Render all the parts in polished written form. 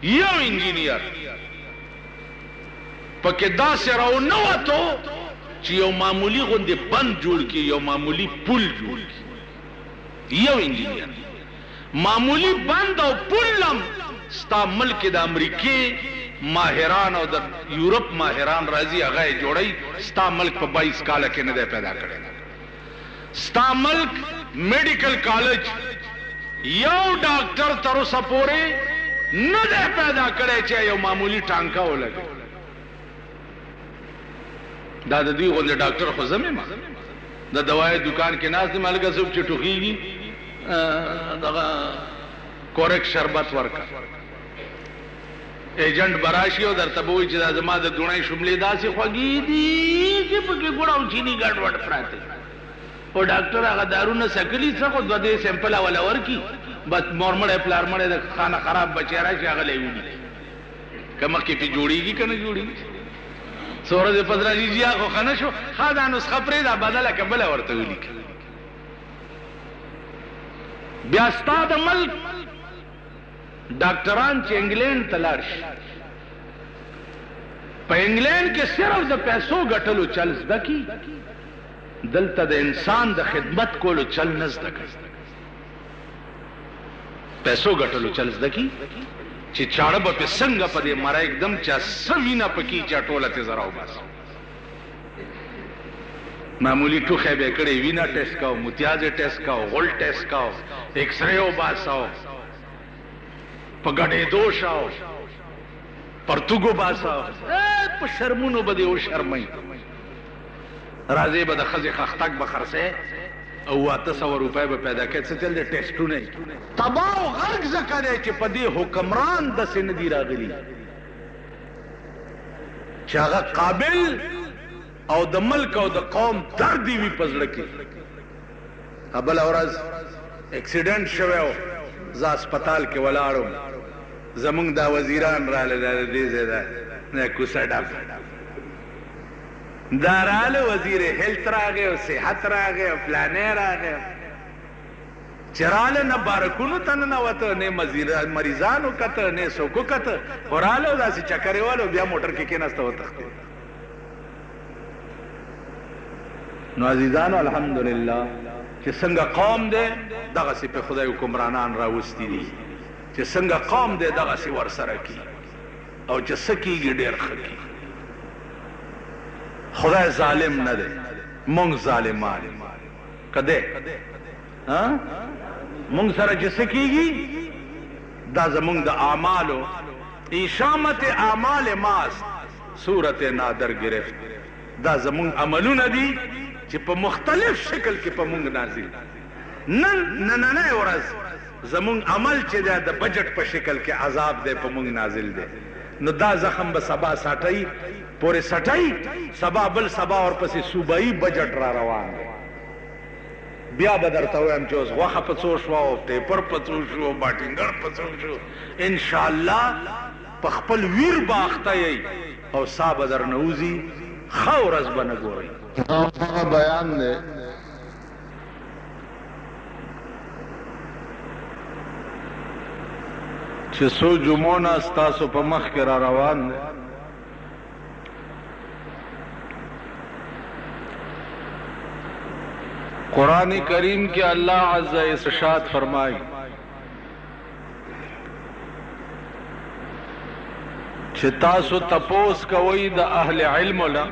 یو انجینیر پکې داسې راونوتو چې یو معمولی غوندې بند جوړ کړي، یو معمولی پل جوړ کړي. یو انجینیر معمولی بند او پلم ستا ملک د امریکې ماهران او د یورپ ماهران راځي هغه یې جوړوي. ستا ملک په 22 کاله کې نه دی پیدا کړی. ستا ملک میډیکل کالج یو ډاکټر تر اوسه پورې نه دی پیدا کړی چې یو معمولی ټانکه ولګي. دا د دوی غوندې ډاکټر خو زه یم. د دوایي دکان کې ناست یم، هلکه څوک چې ټوخېږي دغه کورک شربت ورکړه. ایجنټ براشي او درته به وایي چې دا زما د دونۍ شملې داسې خوږې دي چې پکې ګوړه او چیني ګډوډ پراته. او ډاکټر هغه دارونه سکلي څه خو دوه دې سیمپل اوله ورکړي، بس مور مړی پلار مړی د خانه خراب بچی راشي هغه لی وړي. که مخکې پې جوړېږي که نه جوړېږي. څو ورځې پس راځي جي خو ښه نه شو، ښه دا نسخه پرېږده بدله که بله ورته ولیکه. بیا ستا د ملک ډاکټران چې انګلینډ ته لاړ شي، په انګلینډ کې صرف د پیسو ګټلو چل زده کړي، دلته د انسان د خدمت کولو چل نه زده کړي. پیسو ګټلو چل زده کړي چې چاړه به پې څنګه په دې مره एकदम چا څه وینه پکې چا ټوله تې زه راوباسم. معمولی ټوخی به یې کړی، وینه ټیسټ کوو، متیاز یې ټیسټ کوو، غول ټیسټ کوو، ایکس رے وباسو، په ګډېدو شو، پرتوګو باسو. په شرمونو به دې وشرمئ. راځئ به د ښځې خښتک به خرڅئ او 800 روپۍ به پیدا کړئ. څه چل دی ټیسټونه یې تباه او غرق ځکه دی چې په دې حکمران داسې نه دي راغلي چې هغه قابل او د ملک او د قوم درد یې وي په زړه کې. بله ورځ اکسیډنټ شوی و، زه اسپتال کې ولاړم، زمونږ دا وزیران راله دا د دې ځای دا کوڅه ډب دا راله، وزیر هیلت راغی او صحت راغی او فلانی راغی. چې راله نه بارکونو ته ننوته، نه مریضانو کته، نه څوک وکته، خو راله او داسې چکر یې واله، بیا موټر کې کېناسته وتښتېد. نو عزیزانو الحمدلله چې څنګه قوم دی دغسې پې خدای حکمرانان راوستي دي، چې څنګه قوم دی دغسې ورسره کي او چې څه کېږي ډېر ښه کېږي. خدای ظالم نه دی، مونږ ظالمان که دی. مونږ سره چې څه کېږي دا زمونږ د اعمالو ایشامت اعمال ماست صورت نادر گرفت. دا زمونږ عملونه دي چې په مختلف شکل کې په مونږ نازل. نننۍ ورځ زمونږ عمل چې دی د بجټ په شکل کې عذاب دی په مونږ نازل دی. نو دا زخم به سبا ساټئ پورې سټئ، سبا بل سبا ورپسې صوبایي بجټ را روان دی. بیا به درته وایم چې اوس غوښه په څو شوه او ټیپر په څو شو او باټینګر په څو شو. انشاءالله په خپل ویر به اخته یئ او سا به درنه وځي، ښه ورځ به نه ګورئ. هغه بیان دی چې څو جمعو نه ستاسو په مخ کې را روان دی. قرآن کریم کې الله عز ارشاد فرمائی چې تاسو تپوس کوئ د اهل علم له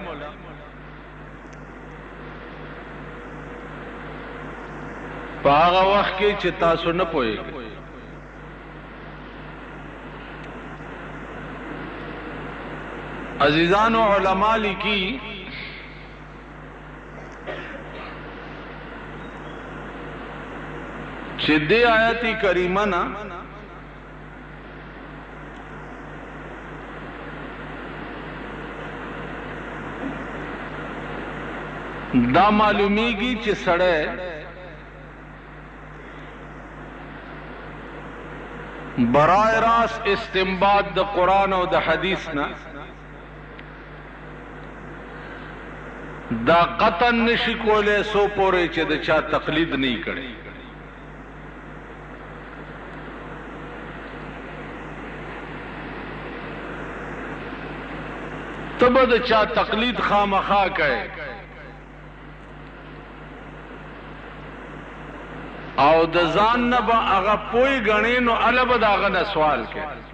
په هغه وخت کې چې تاسو نه پوهیږئ. عزیزانو علماء لیکي چې دې آیت کریمه نه دا معلومیږي چې سړی برای راست استنباط د قرآن او د حدیث نه دا قطعا نشي کولی سو پورې چې د چا تقلید نه کړي. تبه د چا تقلید خامخا کوي او د ځان نه به هغه پوی غنی نو اله به د هغه نه سوال کوي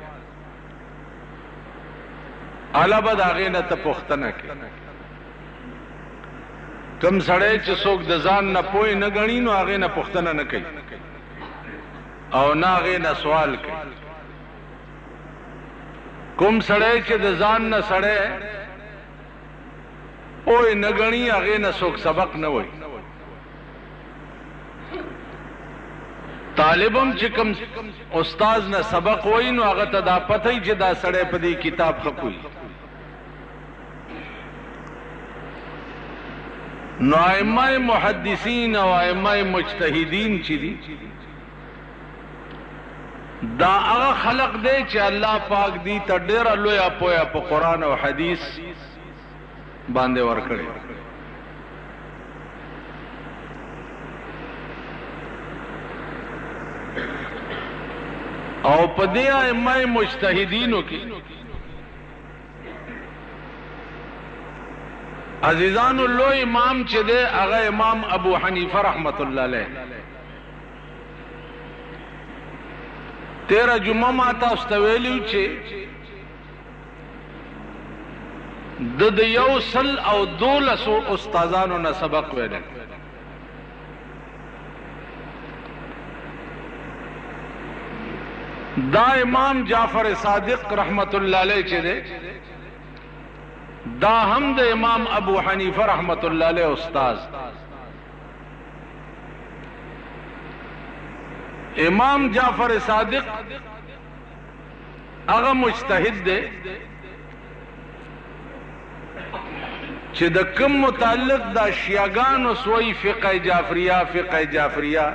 اله به د هغې نه ته پوښتنه کوي کوم سړی چې څوک د ځان نه پوی نه غني نو هغې نه پوښتنه نه کوي او نه هغې نه سوال کوي کوم سړی چې د ځان نه سړی پوی نه غني هغې نه څوک سبق نه وایي طالبم چې کوم استاد نه سبق وایي نو هغه ته دا پته وي چې دا سړی په دې کتاب ښه پوهي نو ائمه محدثین او ائمه مجتهدین چې دي دا هغه خلق دی چې الله پاک دی ته ډېره لویه پوهه په قرآن او حدیث باندې ورکړې او په دې ائمه مجتهدینو کې عزیزانو لوی امام چې دی هغه امام ابو حنیفه رحمت الله علیه 13 جمعه ما تاسو ته ویلو چې د 112 استادانو نه سبق ویل دا امام جعفر صادق رحمت الله علیه چې دی دا هم د امام ابو حنیفه رحمت الله علیه استاد امام جعفر صادق هغه مجتهد دی چې د کوم متعلق د شیعاګانو سوی فقه جعفریه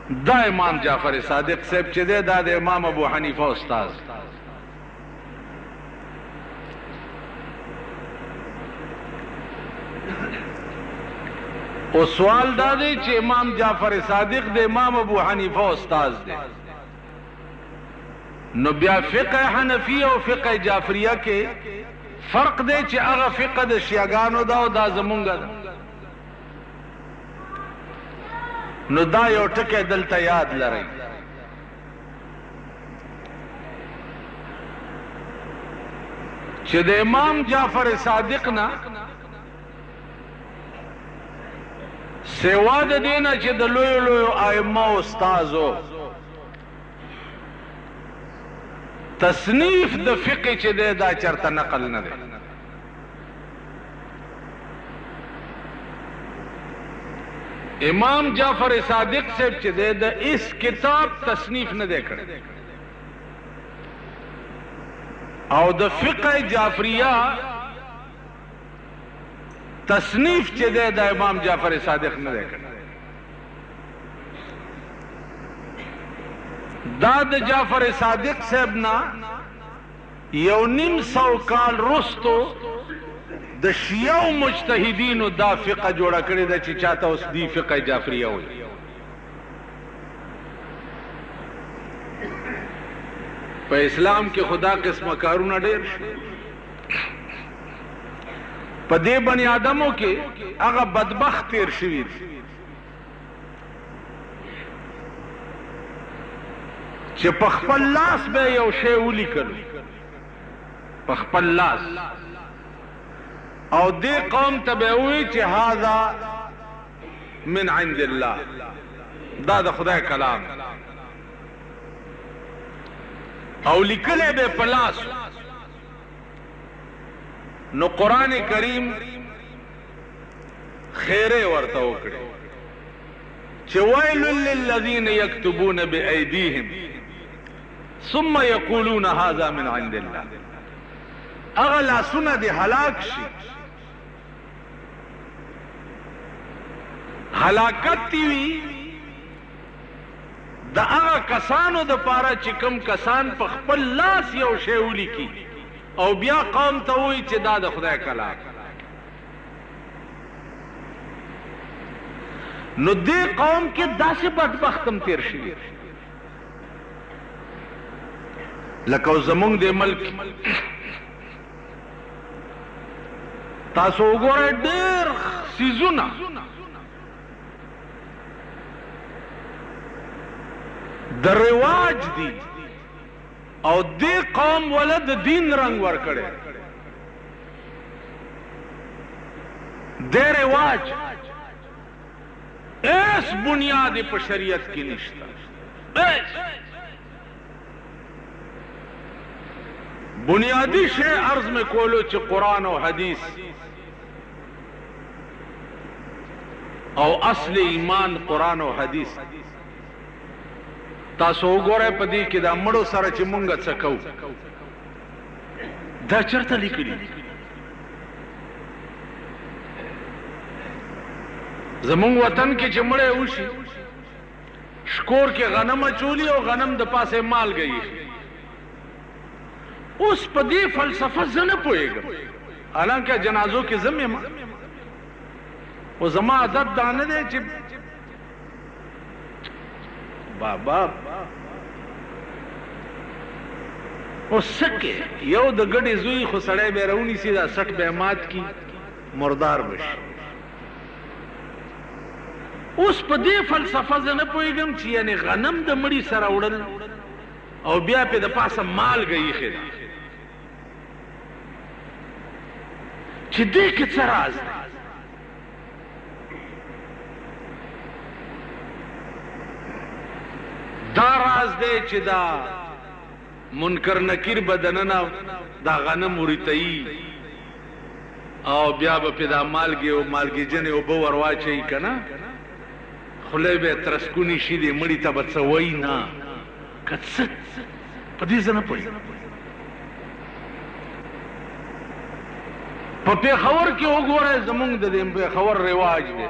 دا امام جعفر صادق صاحب چې دی دا د امام ابو حنیفه استاد او سوال دا دی چې امام جعفر صادق د امام ابو حنیفه استاد دی نو بیا فقه حنفیه او فقه جعفریه کې فرق دی چې هغه فقه د شیعاګانو دا او دا زمونږ ده نو دا یو ټکی دلته یاد لرئ چې د امام جعفر صادق نه سوا د دینه چې د لویو لویو ائمه استادو تصنیف د فقه چې دی دا چرته نقل نه دی امام جعفر صادق صاحب چې دی د اس کتاب تصنیف نه دی کړی او د فقه جعفریه تصنیف چې دی د امام جعفر صادق نه دی کړی دا د جعفر صادق صاحب نه 1.5 کال رستو د شیعو مجتهدینو دا فقه جوړه کړې ده چې چاته اوس دی فقه جعفریه وایي په اسلام کې خدا قسمه کارونه ډېر شي په دې بني آدمو کې هغه بدبخت تیر شوي چې په خپل لاس به یو شی ولیکلو په خپل لاس او دې قوم ته به وایي چې هذا من عند الله دا د خدای کلام او لیکلی به په لاس نو قرآن کریم خیره ورته وکړي چې ویل للذین یکتبون بأیدیهم ثم یقولون هذا من عند الله هغه لاسونه دې هلاک شي هلاکت وي د هغه کسانو د پاره چې کوم کسان په خپل لاس یو شی ولیکي او بیا قوم ته وایي چې دا د خدای کلام نو دې قوم کې داسې بدبختم تیر شوي لکه زمونږ د ملک تاسو وګورئ ډېر څیزونه د رواج دي او دې قوم ولا د دین رنګ ورکړی دې رواج ایس بنیاد په شریعت کې نشته بنیادی شی عرض میں کولو چې قرآن او حدیث او اصل ایمان قرآن او حدیث تاسو وګورئ په دې کې دا مړو سره چې مونږ څه کوو دا چېرته لیکلي زمونږ وطن کې چې مړی وشي شکور کې غنم اچولي او غنم د پاسه مالګه ایښي اوس په دې فلسفه زه نه پوهېږم حالانکه جنازو کې زه یم خو زما عادت دا نه دی چې بابا اوس څه کې یو د ګډې زوی خو سړی به یې راونیسي دا سټ به یې مات کي مردار بشي اوس په دې فلسفه زه نه پوهېږم چې یعنې غنم د مړي سره وړل او بیا پې د پاسه مالګه ایښې ده چې دې کې څه راز دی دا راز دی چې دا منکر نکیر به دننه دا غنم وریتهیي او بیا به پې دا مالګې او مالګېجنې اوبه ور واچوي که نه خولې به یې ترسکونې شي دې مړي ته به څه وایي نه که څه په دې زه نه پوهېږم په پېښور کې وګورئ زمونږ د دې پېښور رواج دی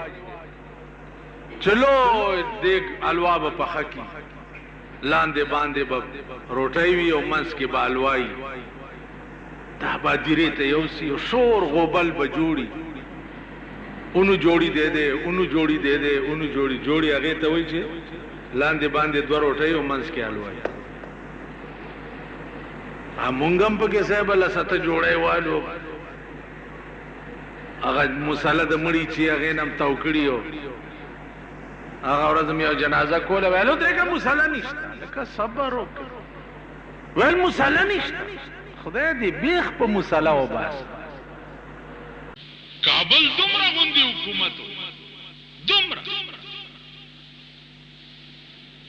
چې لوی دیګ حلوا به پخه کي لاندې باندې به روټۍ وي او منځ کې به حلوایي دا به دیرې ته یوسي او شور غوبل به جوړي اونو جوړي دی دی اونو جوړي دی دی اونو جوړي جوړي هغې ته وایي چې لاندې باندې دوه روټۍ او منځ کې حلوایي مونږ هم پکې صاحب لسته جوړی والو هغه مسله د مړي چې هغې نه هم تاو کړي وو هغه ورځ مې یو جنازه کوله ویل ودرېږه مسله نشته لکه صبر وکړه ویل مسله نشته خدای دې بیخ په مسله وباسه کابل دومره غوندې حکومت دومره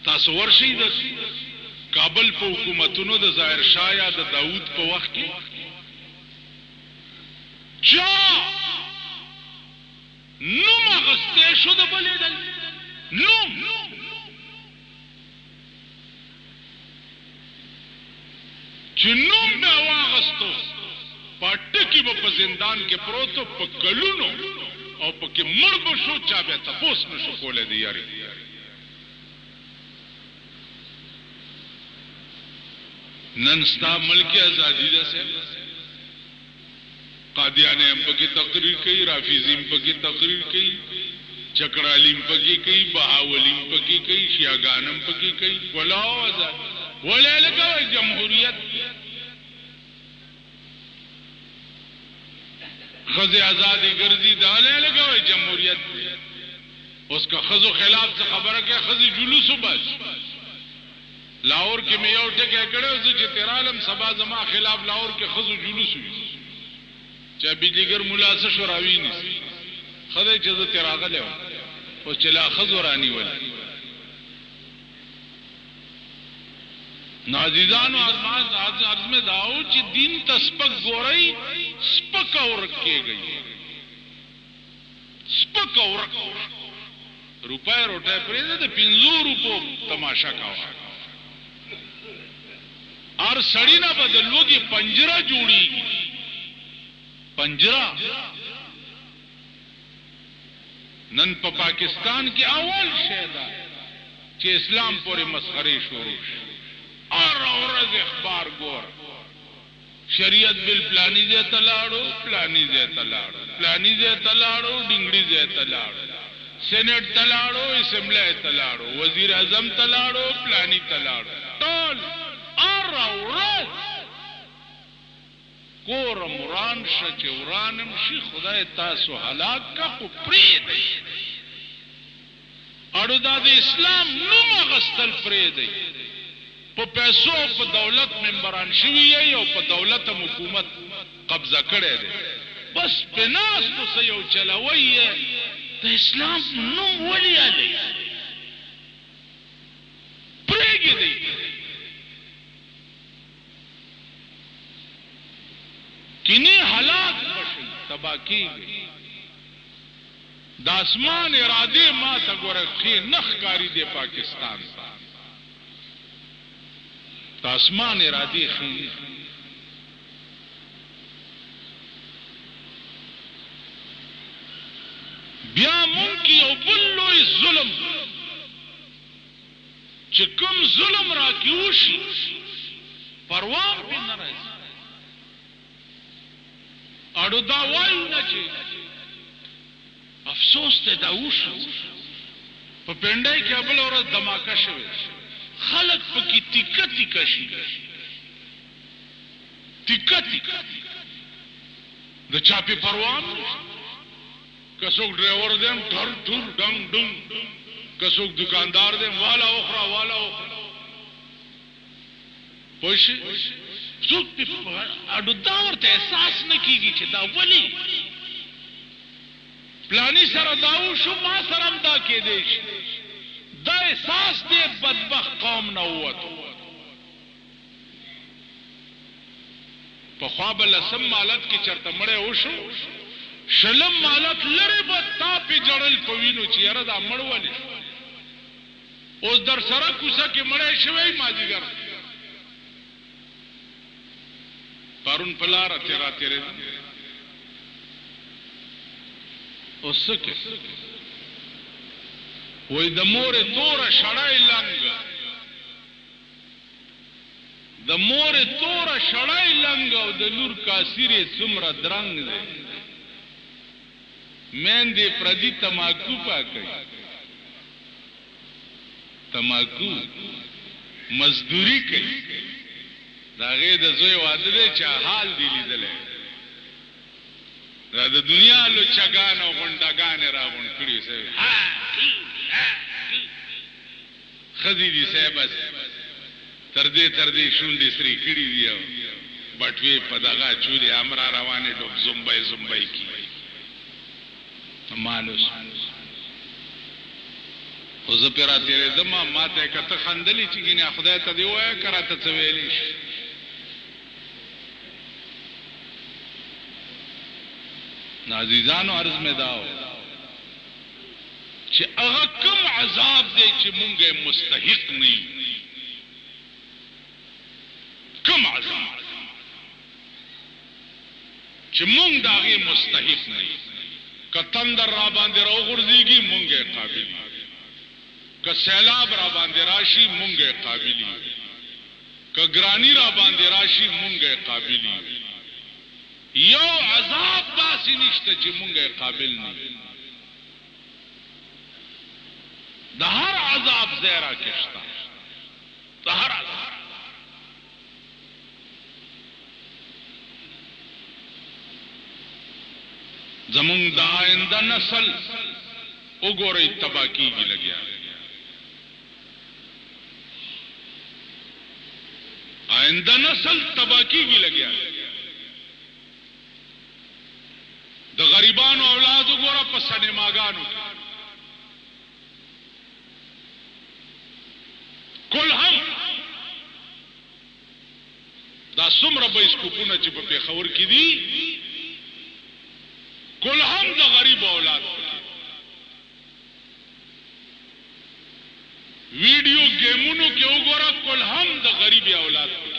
تاسو ورشئ د کابل په حکومتونو د ظاهر شاه یا د داود په وخت کې چا نوم اخیستی شو د بلېدل نوم چې نوم به یې واخیستو په ټکي به په زندان کې پروت و په کلونو او پکې مړ به شو چا بیا تپوس نه شو کولی د یاري نن ستا ملکی ازادي ده صاحب قادیانې هم پکې تقریر کوي رافیزي هم پکې تقریر کوي چکړالي هم پکې کوي بهاولي هم پکې کوي شیعاګان هم پکې کوي ولاو ازاد ولې لګوئ جمهوریت ښځې ازادي ګرځي دا ولې لګوئ جمهوریت اوس که ښځو خلاف څه خبره کوي ښځې جلوس وباسي لاهور کې مې یو ټکی کړی زه چې تیرالم سبا زما خلاف لاهور کې ښځو جلوس وي چا بجلیګر ملا څه شو راوینیسي ښه دی چې زه ترې راغلی وم اوس چې لا ښځو رانیولي نو عزیزانو عرض میں داو چې دین ته سپک ګورئ سپک ورک کېږئ سپک ورک روپۍ روټۍ پرېږده د 500 روپو تماشا کوه هر سړي نه به د لوږې پنجره جوړېږي پنجره نن په پاکستان کې اول شی ده چې اسلام پورې مسخرې شروع شي هر ورځ اخبار ګور شریعت بل پلانی ځای ته لاړو پلانی ځای ته لاړو پلانی ځای ته لاړو ډنګړي ځای ته لاړو سینټ ته لاړو اسمبلی ته لاړو وزیر اعظم ته لاړو پلانی ته لاړو ټول هر ورځ کورم وران شه چې ورانم شي خدای تاسو هلاک کا خو پرېږدئ اړو دا د اسلام نوم اخیستل پرېږدئ په پیسو په دولت ممبران شوي یې او په دولت حکومت قبضه کړی دی بس په ناستو څه یو چلوئ یې د اسلام نوم ولې یادئ پرېږدئ کینی هلاک بشي تبا کیږي د اسمان اراده ما ته ګوره خې نخ کاری دی پاکستان د اسمان اراده خې بیا مونږ یو بل لوی ظلم چې کوم ظلم راکې وشي پروا پې نه راځي اړو دا وایو نه چې افسوس ته دا وشو په پنډای کې بل ورځ دماکه شوی خلک پکې تیکه تیکه شي تیکه تیکه د چا پې پروا نه که څوک ډرایور دی ټر ټور ډنګ ډنګ که څوک دکاندار دی والا اخرا والا اخرا پوه شي څوک اډو دا ورته احساس نه کیږي چې دا ولې پلانی سره دا وشو ما سره هم دا کېدی شي دا احساس دی بدبخت قوم نه ووتو پخوا به لسم مالت کې چرته مړی وشو شلم مالت لرې به تا پې جړل په وینو چې یاره دا مړ ولې اوس در سره کوڅه کې مړی شوی مازدیګر پرون په لاره تېرېده اوس څه کې وایي د مورې توره شړی لنګ د مورې توره شړی لنګ او د لور کاسیر یې څومره درنګ دی میندې پردي تماکو پاکوي تماکو مزدوري کوي د هغې د زوی واده دی چې حال دی لیدلی دا د دنیا لچګان او غونډګانې راغونډ کړي صاحب ښځې دي صاحب بس تر دې شونډې سرې کړي دي او بټوې په دغه چولې امرا روانې ډوب زمبۍ زمبۍ کی مانوس خو زه پې را تېرېدم ما ته یې که ته خندلې چې ګینې خدای ته دې ووایه که راته څه ویلی شي عزیزانو عرض مې دا و چې هغه کوم عذاب دی چې مونږ یې مستحق نه یو کوم عذاب چې مونږ د هغې مستحق نه یو که تندر را باندې راوغورځېږي مونږ یې قابل یو که سیلاب را باندې راشي مونږ یې قابل یو که ګرانی را باندې راشي مونږ یې قابل یو یو عذاب داسې نشته چې مونږ یې قابل نه یو د هر عذاب ځای راکې شته د هر عذاب زمونږ د آینده نسل وګورئ تباه کېږي لګیا آینده نسل تباه کېږي لګیا د غریبانو اولاد وګوره په سینماګانو کې کل هم دا څومره بایسکوپونه چې په پېښور کې دي کل هم د غریب اولاد پکې ویډیو گیمونو کې وګوره کل هم د غریب اولاد پکې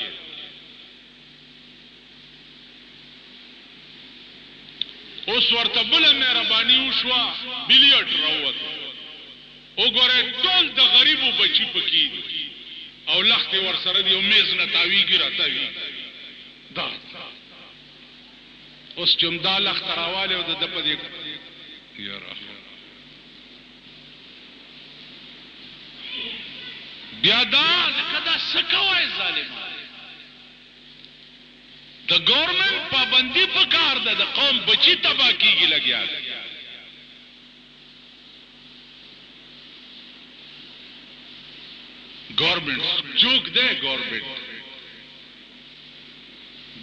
اوس ورته بله مهرباني وشوه بلیټ راووته وګوره ټول د غریبو بچي پکې او لختې ورسره دي او میز نه تاویږي راتاویږي دا اوس چې هم دا لخته راوالی او د ده په دې یاره بیا دا لکه دا څه کوئ ظالمان د گورنمنٹ پابندی په کار ده د قوم بچی تباہ کیږي لګیا ده گورنمنٹ جوک ده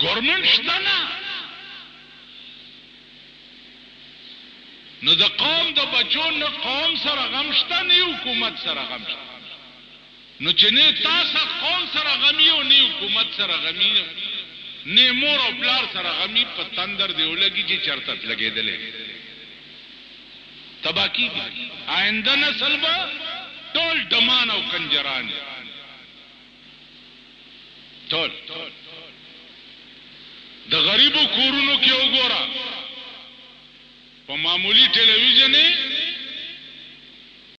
گورنمنٹ شته نه نو د قوم د بچو نه قوم سره غم شته نه حکومت سره غم شته نو چې نه تاسو قوم سره غمی او نه حکومت سره غمی نه مور او پلار سره غمی په تندر دی ولګي چې چرته لګېدلې تباکی آینده نسل به ټول دمان او کنجران ټول د غریبو کورونو کې وګوره په معمولی ټلویزیون